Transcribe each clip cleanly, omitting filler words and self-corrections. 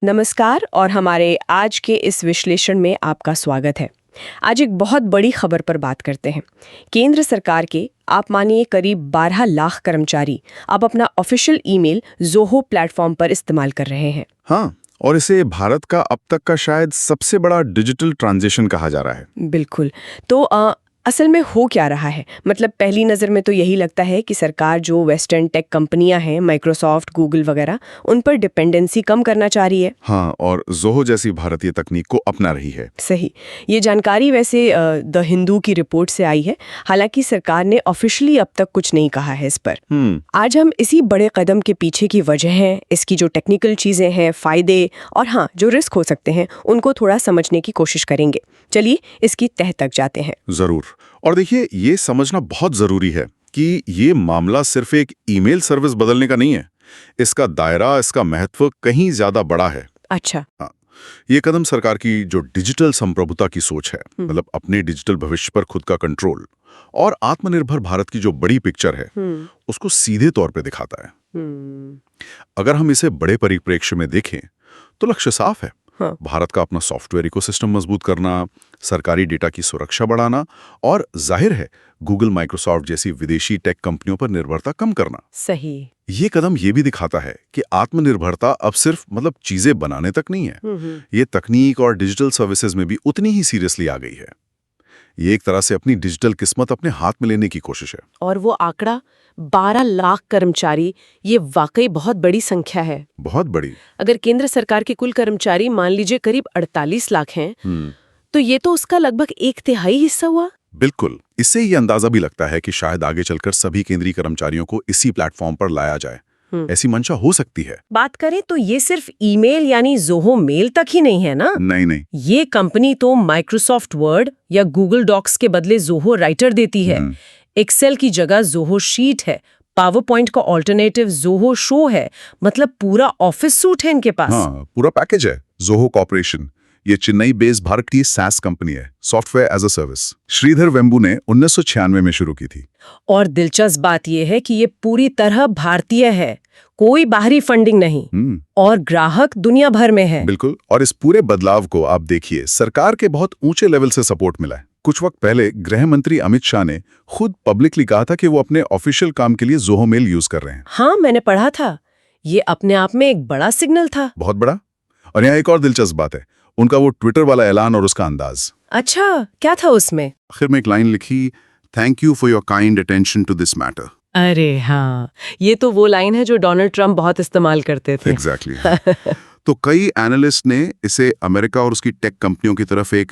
नमस्कार और हमारे आज के इस विश्लेषण में आपका स्वागत है। आज एक बहुत बड़ी खबर पर बात करते हैं। केंद्र सरकार के आप मानिए करीब 12 लाख कर्मचारी अब अपना ऑफिशियल ईमेल ज़ोहो प्लेटफॉर्म पर इस्तेमाल कर रहे हैं। हाँ, और इसे भारत का अब तक का शायद सबसे बड़ा डिजिटल ट्रांजिशन कहा जा रहा है। बिल्कुल। तो असल में हो क्या रहा है? मतलब पहली नज़र में तो यही लगता है कि सरकार जो वेस्टर्न टेक कंपनियां हैं, माइक्रोसॉफ्ट, गूगल वगैरह, उन पर डिपेंडेंसी कम करना चाह रही है। हाँ, और ज़ोहो जैसी भारतीय तकनीक को अपना रही है। सही। ये जानकारी वैसे द हिंदू की रिपोर्ट से आई है। हालांकि सरकार ने ऑफिशियली अब तक कुछ नहीं कहा है इस पर। आज हम इसी बड़े कदम के पीछे की वजहें, इसकी जो टेक्निकल चीजें हैं, फायदे और हाँ जो रिस्क हो सकते हैं, उनको थोड़ा समझने की कोशिश करेंगे। चलिए इसकी तह तक जाते हैं। जरूर। और देखिए, ये समझना बहुत जरूरी है कि ये मामला सिर्फ एक ईमेल सर्विस बदलने का नहीं है। इसका दायरा, इसका महत्व कहीं ज्यादा बड़ा है। अच्छा। हाँ, ये कदम सरकार की जो डिजिटल संप्रभुता की सोच है, मतलब अपने डिजिटल भविष्य पर खुद का कंट्रोल और आत्मनिर्भर भारत की जो बड़ी पिक्चर है, उसको सीधे तौर पे दिखाता है। अगर हम इसे बड़े परिप्रेक्ष्य में देखें तो लक्ष्य साफ है। हाँ। भारत का अपना सॉफ्टवेयर इकोसिस्टम मजबूत करना, सरकारी डेटा की सुरक्षा बढ़ाना और जाहिर है गूगल, माइक्रोसॉफ्ट जैसी विदेशी टेक कंपनियों पर निर्भरता कम करना। सही। ये कदम ये भी दिखाता है कि आत्मनिर्भरता अब सिर्फ चीजें बनाने तक नहीं है, ये तकनीक और डिजिटल सर्विसेज में भी उतनी ही सीरियसली आ गई है। ये एक तरह से अपनी डिजिटल किस्मत अपने हाथ में लेने की कोशिश है। और वो आंकड़ा 12 लाख कर्मचारी, ये वाकई बहुत बड़ी संख्या है। बहुत बड़ी। अगर केंद्र सरकार के कुल कर्मचारी मान लीजिए करीब 48 लाख हैं, तो ये तो उसका लगभग 1/3 हिस्सा हुआ। बिल्कुल। इससे ये अंदाजा भी लगता है कि शायद आगे चलकर सभी केंद्रीय कर्मचारियों को इसी प्लेटफॉर्म पर लाया जाए। ऐसी मंशा हो सकती है। बात करें तो ये सिर्फ ईमेल यानी ज़ोहो मेल तक ही नहीं है ना? नहीं। ये कंपनी तो माइक्रोसॉफ्ट वर्ड या गूगल डॉक्स के बदले ज़ोहो राइटर देती है। एक्सेल की जगह ज़ोहो शीट है। पावर पॉइंट का ऑल्टरनेटिव ज़ोहो शो है। मतलब पूरा ऑफिस सूट है इनके पास। हाँ, पूरा पैकेज है। ज़ोहो कॉर्पोरेशन ये चेन्नई बेस्ड भारतीय SaaS कंपनी है, software as a service. Sridhar Vembu ने 1996 में शुरू की थी। और दिलचस्प बात यह है कि ये पूरी तरह भारतीय है, कोई बाहरी फंडिंग नहीं, और ग्राहक दुनिया भर में है। बिल्कुल। और इस पूरे बदलाव को आप देखिए, सरकार के बहुत ऊंचे लेवल से सपोर्ट मिला है। कुछ वक्त पहले गृह मंत्री अमित शाह ने खुद पब्लिकली कहा था कि वो अपने ऑफिशियल काम के लिए ज़ोहो मेल यूज कर रहे हैं। हाँ, मैंने पढ़ा था। ये अपने आप में एक बड़ा सिग्नल था। बहुत बड़ा। और यहाँ एक और दिलचस्प बात है, उनका वो ट्विटर वाला ऐलान और उसका अंदाज। अच्छा, क्या था उसमें? आखिर में एक लाइन लिखी, thank you for your kind attention to this matter. अरे हाँ, ये तो वो लाइन है जो डोनाल्ड ट्रंप बहुत इस्तेमाल करते थे। एग्जैक्टली। तो कई एनालिस्ट ने इसे अमेरिका और उसकी टेक कंपनियों की तरफ एक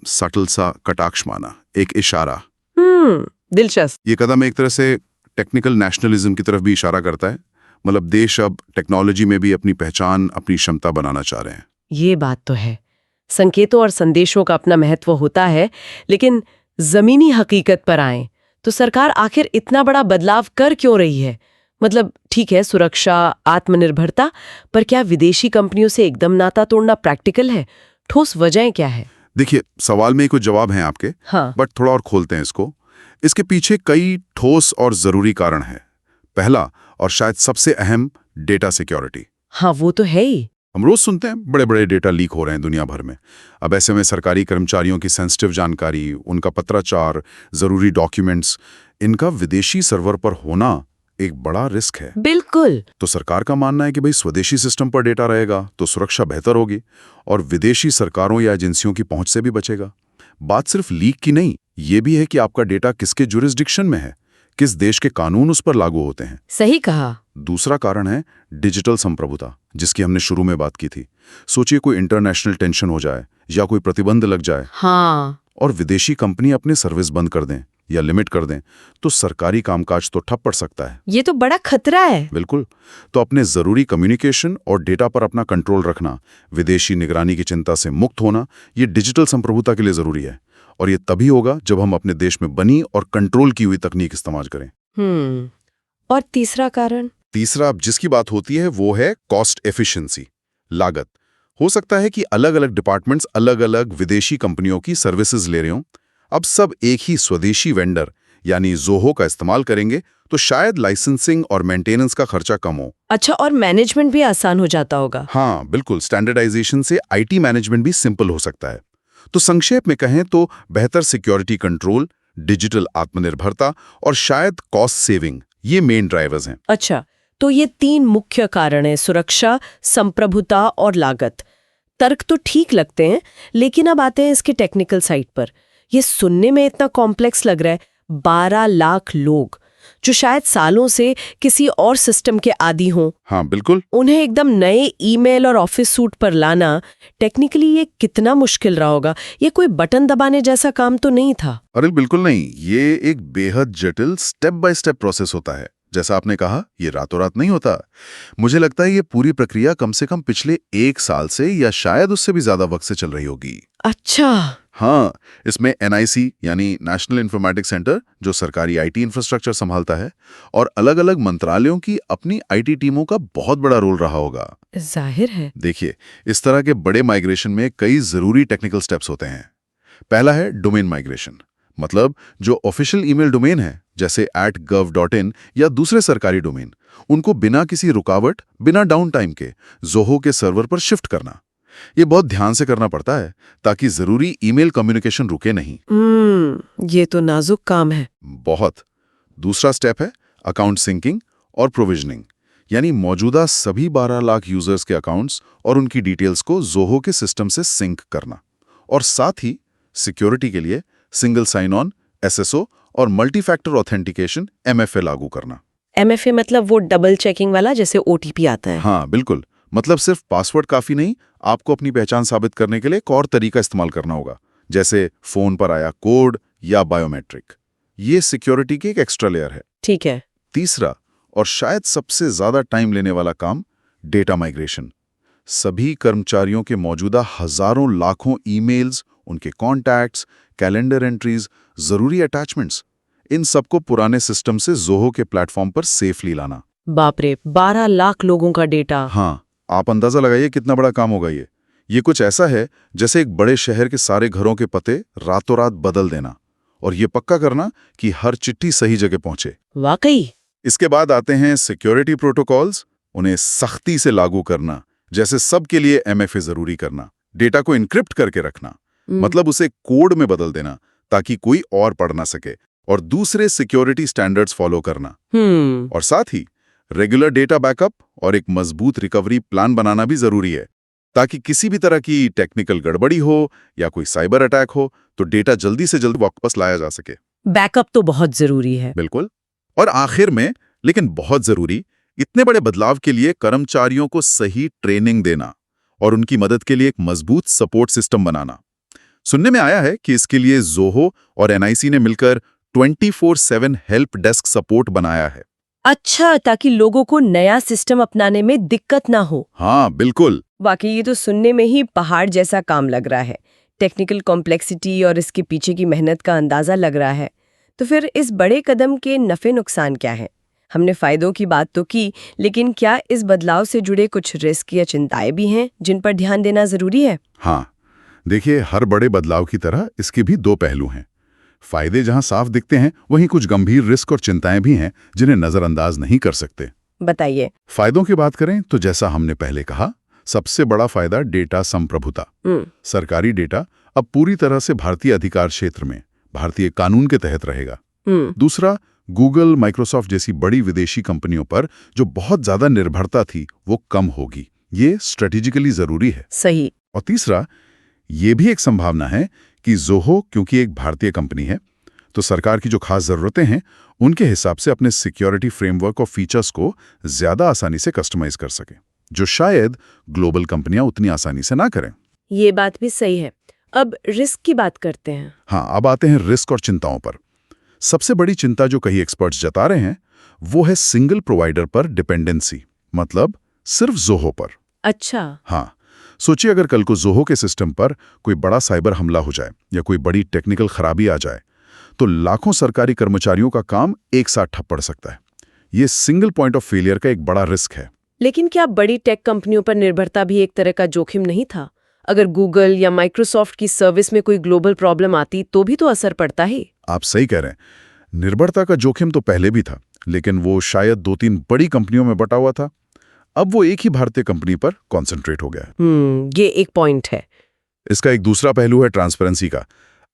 सटल सा कटाक्ष माना, एक इशारा। दिलचस्प। ये कदम एक तरह से टेक्निकल नेशनलिज्म की तरफ भी इशारा करता है। मतलब देश अब टेक्नोलॉजी में भी अपनी पहचान, अपनी क्षमता बनाना चाह रहे हैं। ये बात तो है। संकेतों और संदेशों का अपना महत्व होता है, लेकिन जमीनी हकीकत पर आएं तो सरकार आखिर इतना बड़ा बदलाव कर क्यों रही है? मतलब ठीक है, सुरक्षा, आत्मनिर्भरता, पर क्या विदेशी कंपनियों से एकदम नाता तोड़ना प्रैक्टिकल है? ठोस वजहें क्या है? देखिए, सवाल में कुछ जवाब हैं आपके, हाँ। बट थोड़ा और खोलते हैं इसको। इसके पीछे कई ठोस और जरूरी कारण हैं। पहला और शायद सबसे अहम, डेटा सिक्योरिटी। हाँ, वो तो है ही। हम रोज सुनते हैं बड़े बड़े डेटा लीक हो रहे हैं दुनिया भर में। अब ऐसे में सरकारी कर्मचारियों की सेंसिटिव जानकारी, उनका पत्राचार, जरूरी डॉक्यूमेंट्स, इनका विदेशी सर्वर पर होना एक बड़ा रिस्क है। बिल्कुल। तो सरकार का मानना है कि भाई स्वदेशी सिस्टम पर डेटा रहेगा तो सुरक्षा बेहतर होगी और विदेशी सरकारों या एजेंसियों की पहुंच से भी बचेगा। बात सिर्फ लीक की नहीं, ये भी है कि आपका डेटा किसके जुरिस्डिक्शन में है, किस देश के कानून उस पर लागू होते हैं। सही कहा। दूसरा कारण है डिजिटल संप्रभुता, जिसकी हमने शुरू में बात की थी। सोचिए कोई इंटरनेशनल टेंशन हो जाए या कोई प्रतिबंध लग जाए, हाँ, और विदेशी कंपनी अपने सर्विस बंद कर दें या लिमिट कर दें, तो सरकारी कामकाज तो ठप पड़ सकता है। ये तो बड़ा खतरा है। बिल्कुल। तो अपने जरूरी कम्युनिकेशन और डेटा पर अपना कंट्रोल रखना, विदेशी निगरानी की चिंता से मुक्त होना, ये डिजिटल संप्रभुता के लिए जरूरी है। और ये तभी होगा जब हम अपने देश में बनी और कंट्रोल की हुई तकनीक इस्तेमाल करें। और तीसरा कारण? तीसरा जिसकी बात होती है वो है कॉस्ट एफिशिएंसी, लागत। हो सकता है कि अलग अलग डिपार्टमेंट्स अलग अलग विदेशी कंपनियों की सर्विसेज ले रहे हों। अब सब एक ही स्वदेशी वेंडर यानी जोहो का इस्तेमाल करेंगे तो शायद लाइसेंसिंग और मेंटेनेंस का खर्चा कम हो। अच्छा, और मैनेजमेंट भी आसान हो जाता होगा। हाँ बिल्कुल, स्टैंडर्डाइजेशन से आईटी मैनेजमेंट भी सिंपल हो सकता है। तो संक्षेप में कहें तो बेहतर सिक्योरिटी कंट्रोल, डिजिटल आत्मनिर्भरता और शायद कॉस्ट सेविंग, ये मेन ड्राइवर्स हैं। अच्छा, तो ये 3 मुख्य कारण हैं, सुरक्षा, संप्रभुता और लागत। तर्क तो ठीक लगते हैं, लेकिन अब आते हैं इसके टेक्निकल साइड पर। ये सुनने में इतना कॉम्प्लेक्स लग रहा है। 12 लाख लोग जो शायद सालों से किसी और सिस्टम के आदी हों, हाँ बिल्कुल, उन्हें एकदम नए ईमेल और ऑफिस सूट पर लाना, टेक्निकली ये कितना मुश्किल रहा होगा। ये कोई बटन दबाने जैसा काम तो नहीं था। अरे बिल्कुल नहीं, ये एक बेहद जटिल स्टेप बाय स्टेप प्रोसेस होता है। जैसा आपने कहा, ये रातों रात नहीं होता। मुझे लगता है ये पूरी प्रक्रिया कम से कम पिछले 1 साल से या शायद उससे भी ज्यादा वक्त से चल रही होगी। अच्छा। हाँ, इसमें एनआईसी यानी नेशनल इंफॉर्मेटिक्स सेंटर, जो सरकारी आईटी इंफ्रास्ट्रक्चर संभालता है, और अलग-अलग मंत्रालयों की अपनी आईटी टीमों का बहुत बड़ा रोल रहा होगा। जाहिर है। देखिए, इस तरह के बड़े माइग्रेशन में कई जरूरी टेक्निकल स्टेप्स होते हैं। पहला है डोमेन माइग्रेशन, मतलब जो ऑफिशियल ईमेल डोमेन है जैसे @gov.in या दूसरे सरकारी डोमेन, उनको बिना किसी रुकावट, बिना डाउन टाइम के जोहो के सर्वर पर शिफ्ट करना। ये बहुत ध्यान से करना पड़ता है ताकि जरूरी ईमेल कम्युनिकेशन रुके नहीं। ये तो नाजुक काम है। बहुत। दूसरा स्टेप है अकाउंट सिंकिंग और प्रोविजनिंग, यानी मौजूदा सभी 12 लाख यूजर्स के अकाउंट्स और उनकी डिटेल्स को जोहो के सिस्टम से सिंक करना। और साथ ही सिक्योरिटी के लिए सिंगल साइन ऑन, SSO और मल्टी फैक्टर ऑथेंटिकेशन MFA लागू करना। MFA मतलब वो डबल चेकिंग वाला, जैसे OTP आता है। हाँ बिल्कुल, मतलब सिर्फ पासवर्ड काफी नहीं, आपको अपनी पहचान साबित करने के लिए एक और तरीका इस्तेमाल करना होगा, जैसे फोन पर आया कोड या बायोमेट्रिक। ये सिक्योरिटी की एक एक्स्ट्रा लेयर है। ठीक है। तीसरा और शायद सबसे ज्यादा टाइम लेने वाला काम, डेटा माइग्रेशन। सभी कर्मचारियों के मौजूदा हजारों लाखों ईमेल्स, उनके कॉन्टैक्ट्स, कैलेंडर एंट्रीज, जरूरी अटैचमेंट्स, इन सबको पुराने सिस्टम से जोहो के प्लेटफॉर्म पर सेफली लाना। बाप रे, 12 लाख लोगों का डेटा। हाँ, आप अंदाजा लगाइए कितना बड़ा काम होगा ये। ये कुछ ऐसा है जैसे एक बड़े शहर के सारे घरों के पते रातों रात बदल देना, और ये पक्का करना कि हर चिट्ठी सही जगह पहुंचे। वाकई। इसके बाद आते हैं सिक्योरिटी प्रोटोकॉल्स, उन्हें सख्ती से लागू करना, जैसे सबके लिए MFA जरूरी करना, डेटा को इनक्रिप्ट करके रखना, मतलब उसे कोड में बदल देना ताकि कोई और पढ़ ना सके, और दूसरे सिक्योरिटी स्टैंडर्ड्स फॉलो करना। और साथ ही रेगुलर डेटा बैकअप और एक मजबूत रिकवरी प्लान बनाना भी जरूरी है, ताकि किसी भी तरह की टेक्निकल गड़बड़ी हो या कोई साइबर अटैक हो तो डेटा जल्दी से जल्दी वापस लाया जा सके। बैकअप तो बहुत जरूरी है। बिल्कुल। और आखिर में, लेकिन बहुत जरूरी, इतने बड़े बदलाव के लिए कर्मचारियों को सही ट्रेनिंग देना और उनकी मदद के लिए एक मजबूत सपोर्ट सिस्टम बनाना। सुनने में आया है कि इसके लिए जोहो और NIC ने मिलकर 24/7 हेल्प डेस्क सपोर्ट बनाया है। अच्छा, ताकि लोगों को नया सिस्टम अपनाने में दिक्कत ना हो। हाँ बिल्कुल। वाकई ये तो सुनने में ही पहाड़ जैसा काम लग रहा है। टेक्निकल कॉम्प्लेक्सिटी और इसके पीछे की मेहनत का अंदाजा लग रहा है। तो फिर इस बड़े कदम के नफे नुकसान क्या हैं? हमने फायदों की बात तो की, लेकिन क्या इस बदलाव से जुड़े कुछ रिस्क या चिंताएं भी हैं जिन पर ध्यान देना जरूरी है? हाँ, देखिए, हर बड़े बदलाव की तरह इसके भी 2 पहलू हैं। फायदे जहां साफ दिखते हैं, वहीं कुछ गंभीर रिस्क और चिंताएं भी हैं जिन्हें नजरअंदाज नहीं कर सकते। बताइए। फायदों की बात करें तो जैसा हमने पहले कहा, सबसे बड़ा फायदा डेटा संप्रभुता। सरकारी डेटा अब पूरी तरह से भारतीय अधिकार क्षेत्र में, भारतीय कानून के तहत रहेगा। दूसरा, गूगल, माइक्रोसॉफ्ट जैसी बड़ी विदेशी कंपनियों पर जो बहुत ज्यादा निर्भरता थी, वो कम होगी। ये स्ट्रेटेजिकली जरूरी है। सही। और तीसरा, ये भी एक संभावना है कि जोहो क्योंकि एक भारतीय कंपनी है, तो सरकार की जो खास जरूरतें हैं उनके हिसाब से अपने सिक्योरिटी फ्रेमवर्क और फीचर्स को ज्यादा आसानी से कस्टमाइज कर सके, जो शायद ग्लोबल कंपनियां उतनी आसानी से ना करें। ये बात भी सही है। अब रिस्क की बात करते हैं। हाँ, अब आते हैं रिस्क और चिंताओं पर। सबसे बड़ी चिंता जो कई एक्सपर्ट्स जता रहे हैं वो है सिंगल प्रोवाइडर पर डिपेंडेंसी, मतलब सिर्फ जोहो पर। अच्छा। हाँ, सोचिए अगर कल को जोहो के सिस्टम पर कोई बड़ा साइबर हमला हो जाए या कोई बड़ी टेक्निकल खराबी आ जाए, तो लाखों सरकारी कर्मचारियों का काम एक साथ ठप पड़ सकता है। ये सिंगल पॉइंट ऑफ फेलियर का एक बड़ा रिस्क है। लेकिन क्या बड़ी टेक कंपनियों पर निर्भरता भी एक तरह का जोखिम नहीं था? अगर गूगल या माइक्रोसॉफ्ट की सर्विस में कोई ग्लोबल प्रॉब्लम आती तो भी तो असर पड़ता ही। आप सही कह रहे हैं, निर्भरता का जोखिम तो पहले भी था, लेकिन वो शायद 2-3 बड़ी कंपनियों में बटा हुआ था। अब वो एक ही भारतीय कंपनी पर कॉन्सेंट्रेट हो गया है। ये एक पॉइंट है। इसका एक दूसरा पहलू है ट्रांसपेरेंसी का।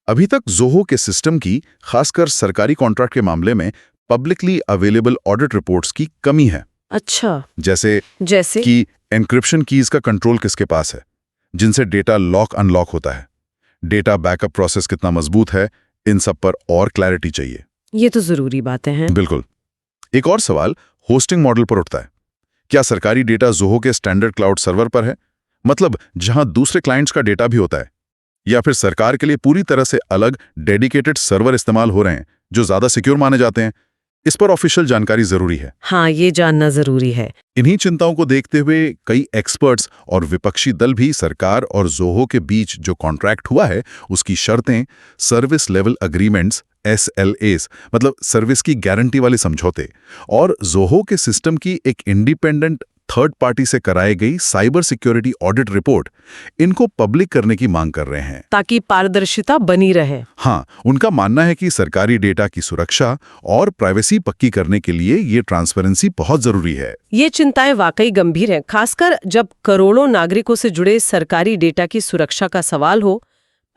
अभी तक जोहो के सिस्टम की, खासकर सरकारी कॉन्ट्रैक्ट के मामले में, पब्लिकली अवेलेबल ऑडिट रिपोर्ट्स की कमी है। अच्छा, जैसे कि एन्क्रिप्शन कीज का कंट्रोल किसके पास है, जिनसे डेटा लॉक अनलॉक होता है, डेटा बैकअप प्रोसेस कितना मजबूत है, इन सब पर और क्लैरिटी चाहिए। ये तो जरूरी बातें हैं। बिल्कुल। एक और सवाल होस्टिंग मॉडल पर उठता है। क्या सरकारी डेटा जोहो के स्टैंडर्ड क्लाउड सर्वर पर है, मतलब जहां दूसरे क्लाइंट्स का डेटा भी होता है, या फिर सरकार के लिए पूरी तरह से अलग डेडिकेटेड सर्वर इस्तेमाल हो रहे हैं जो ज्यादा सिक्योर माने जाते हैं? इस पर ऑफिशियल जानकारी जरूरी है। हाँ, ये जानना जरूरी है। इन्हीं चिंताओं को देखते हुए कई एक्सपर्ट्स और विपक्षी दल भी सरकार और जोहो के बीच जो कॉन्ट्रैक्ट हुआ है उसकी शर्तें, सर्विस लेवल एग्रीमेंट्स SLAs, मतलब सर्विस की गारंटी वाले समझौते, और जोहो के सिस्टम की एक इंडिपेंडेंट थर्ड पार्टी से कराई गई साइबर सिक्योरिटी ऑडिट रिपोर्ट, इनको पब्लिक करने की मांग कर रहे हैं, ताकि पारदर्शिता बनी रहे। हाँ, उनका मानना है कि सरकारी डेटा की सुरक्षा और प्राइवेसी पक्की करने के लिए ये ट्रांसपेरेंसी बहुत जरूरी है। ये चिंताएं वाकई गंभीर हैं, खासकर जब करोड़ों नागरिकों से जुड़े सरकारी डेटा की सुरक्षा का सवाल हो।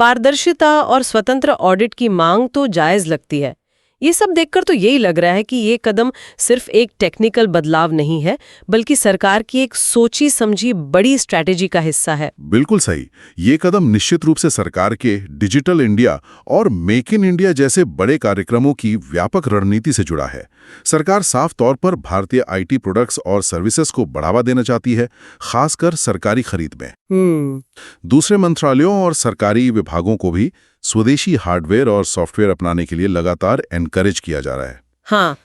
पारदर्शिता और स्वतंत्र ऑडिट की मांग तो जायज लगती है। ये सब देखकर तो यही लग रहा है कि ये कदम सिर्फ एक टेक्निकल बदलाव नहीं है, बल्कि सरकार की एक सोची समझी बड़ी स्ट्रैटेजी का हिस्सा है। बिल्कुल सही। ये कदम निश्चित रूप से सरकार के डिजिटल इंडिया और मेक इन इंडिया जैसे बड़े कार्यक्रमों की व्यापक रणनीति से जुड़ा है। सरकार साफ तौर पर भारतीय IT प्रोडक्ट्स और सर्विसेज को बढ़ावा देना चाहती है, खासकर सरकारी खरीद में। दूसरे मंत्रालयों और सरकारी विभागों को भी स्वदेशी हार्डवेयर और सॉफ्टवेयर अपनाने के लिए लगातार एनकरेज किया जा रहा है। हाँ,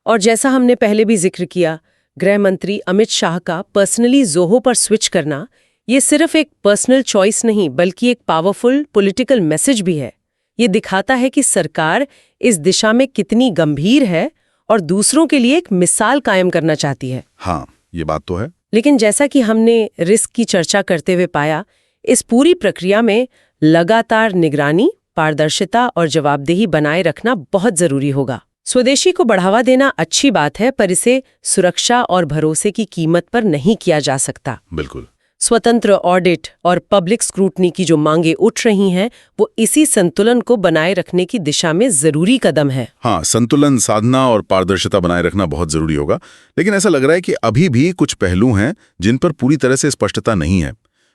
और जैसा हमने पहले भी जिक्र किया, गृह मंत्री अमित शाह का पर्सनली जोहो पर स्विच करना, ये सिर्फ एक पर्सनल चॉइस नहीं, बल्कि एक पावरफुल पॉलिटिकल मैसेज भी है। ये दिखाता है कि सरकार इस दिशा में कितनी गंभीर है और दूसरों के लिए एक मिसाल कायम करना चाहती है। हाँ, ये बात तो है। लेकिन जैसा कि हमने रिस्क की चर्चा करते हुए पाया, इस पूरी प्रक्रिया में लगातार निगरानी, पारदर्शिता और जवाबदेही बनाए रखना बहुत जरूरी होगा। स्वदेशी को बढ़ावा देना अच्छी बात है, पर इसे सुरक्षा और भरोसे की कीमत पर नहीं किया जा सकता। बिल्कुल। स्वतंत्र ऑडिट और पब्लिक स्क्रूटनी की जो मांगे उठ रही हैं, वो इसी संतुलन को बनाए रखने की दिशा में जरूरी कदम है। हाँ, संतुलन साधना और पारदर्शिता बनाए रखना बहुत जरूरी होगा। लेकिन ऐसा लग रहा है कि अभी भी कुछ पहलू हैं जिन पर पूरी तरह से स्पष्टता नहीं है।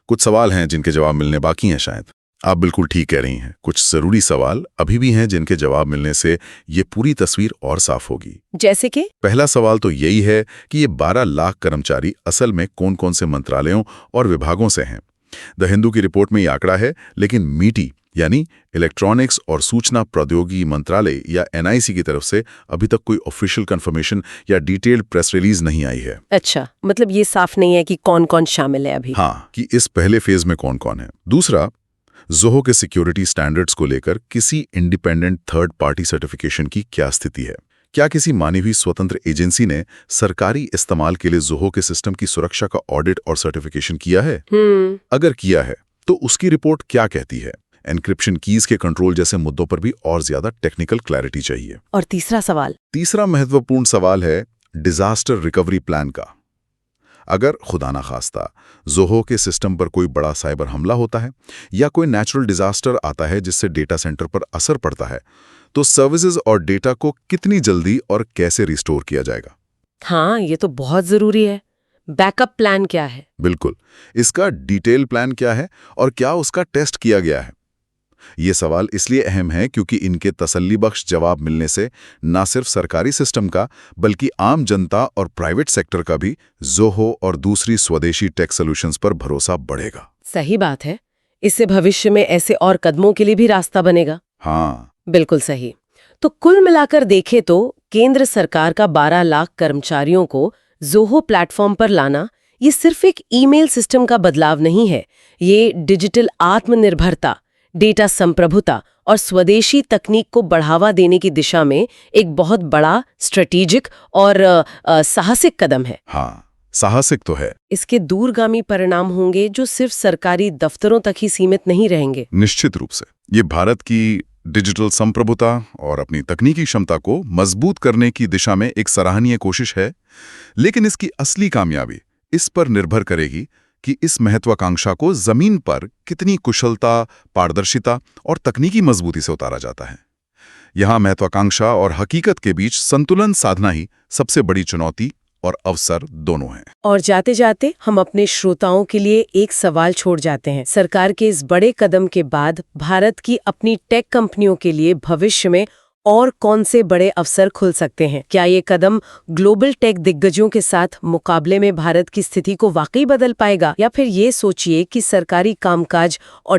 कुछ सवाल हैं जिनके जवाब मिलने बाकी हैं शायद। आप बिल्कुल ठीक कह रही हैं। कुछ जरूरी सवाल अभी भी हैं जिनके जवाब मिलने से ये पूरी तस्वीर और साफ होगी। जैसे कि पहला सवाल तो यही है कि ये 12 लाख कर्मचारी असल में कौन कौन से मंत्रालयों और विभागों से हैं। द हिंदू की रिपोर्ट में ये आंकड़ा है, लेकिन मीटी यानी इलेक्ट्रॉनिक्स और सूचना प्रौद्योगिकी मंत्रालय या NIC की तरफ से अभी तक कोई ऑफिशियल कंफर्मेशन या डिटेल्ड प्रेस रिलीज नहीं आई है। अच्छा, मतलब ये साफ नहीं है कि कौन कौन शामिल है अभी। हाँ, कि इस पहले फेज में कौन कौन है। दूसरा, जोहो के सिक्योरिटी स्टैंडर्ड्स को लेकर किसी इंडिपेंडेंट थर्ड पार्टी सर्टिफिकेशन की क्या स्थिति है? क्या किसी मानी हुई स्वतंत्र एजेंसी ने सरकारी इस्तेमाल के लिए जोहो के सिस्टम की सुरक्षा का ऑडिट और सर्टिफिकेशन किया है? अगर किया है तो उसकी रिपोर्ट क्या कहती है? एन्क्रिप्शन कीज के कंट्रोल जैसे मुद्दों पर भी और ज्यादा टेक्निकल क्लैरिटी चाहिए। और तीसरा महत्वपूर्ण सवाल है डिजास्टर रिकवरी प्लान का। अगर खुदा ना खास्ता जोहो के सिस्टम पर कोई बड़ा साइबर हमला होता है या कोई नेचुरल डिजास्टर आता है जिससे डेटा सेंटर पर असर पड़ता है, तो सर्विसेज और डेटा को कितनी जल्दी और कैसे रिस्टोर किया जाएगा? हाँ, ये तो बहुत जरूरी है। बैकअप प्लान क्या है? बिल्कुल, इसका डिटेल प्लान क्या है और क्या उसका टेस्ट किया गया है? ये सवाल इसलिए अहम है क्योंकि इनके तसल्लीबख्श जवाब मिलने से न सिर्फ सरकारी सिस्टम का, बल्कि आम जनता और प्राइवेट सेक्टर का भी जोहो और दूसरी स्वदेशी टेक सॉल्यूशंस पर भरोसा बढ़ेगा। सही बात है। इससे भविष्य में ऐसे और कदमों के लिए भी रास्ता बनेगा। हाँ, बिल्कुल सही। तो कुल मिलाकर देखें तो केंद्र सरकार का 12 लाख कर्मचारियों को जोहो प्लेटफॉर्म पर लाना, ये सिर्फ एक ईमेल सिस्टम का बदलाव नहीं है। ये डिजिटल आत्मनिर्भरता, डेटा संप्रभुता और स्वदेशी तकनीक को बढ़ावा देने की दिशा में एक बहुत बड़ा स्ट्रेटेजिक और साहसिक कदम है। हाँ, साहसिक तो है। इसके दूरगामी परिणाम होंगे जो सिर्फ सरकारी दफ्तरों तक ही सीमित नहीं रहेंगे। निश्चित रूप से ये भारत की डिजिटल संप्रभुता और अपनी तकनीकी क्षमता को मजबूत करने की दिशा में एक सराहनीय कोशिश है, लेकिन इसकी असली कामयाबी इस पर निर्भर करेगी कि इस महत्वाकांक्षा को जमीन पर कितनी कुशलता, पारदर्शिता और तकनीकी मजबूती से उतारा जाता है। यहाँ महत्वाकांक्षा और हकीकत के बीच संतुलन साधना ही सबसे बड़ी चुनौती और अवसर दोनों हैं। और जाते जाते हम अपने श्रोताओं के लिए एक सवाल छोड़ जाते हैं। सरकार के इस बड़े कदम के बाद भारत की अपनी टेक कंपनियों के लिए भविष्य में और कौन से बड़े अवसर खुल सकते हैं? क्या ये कदम ग्लोबल टेक दिग्गजों के साथ मुकाबले में भारत की स्थिति को वाकई बदल पाएगा, या फिर ये सोचिए कि सरकारी कामकाज और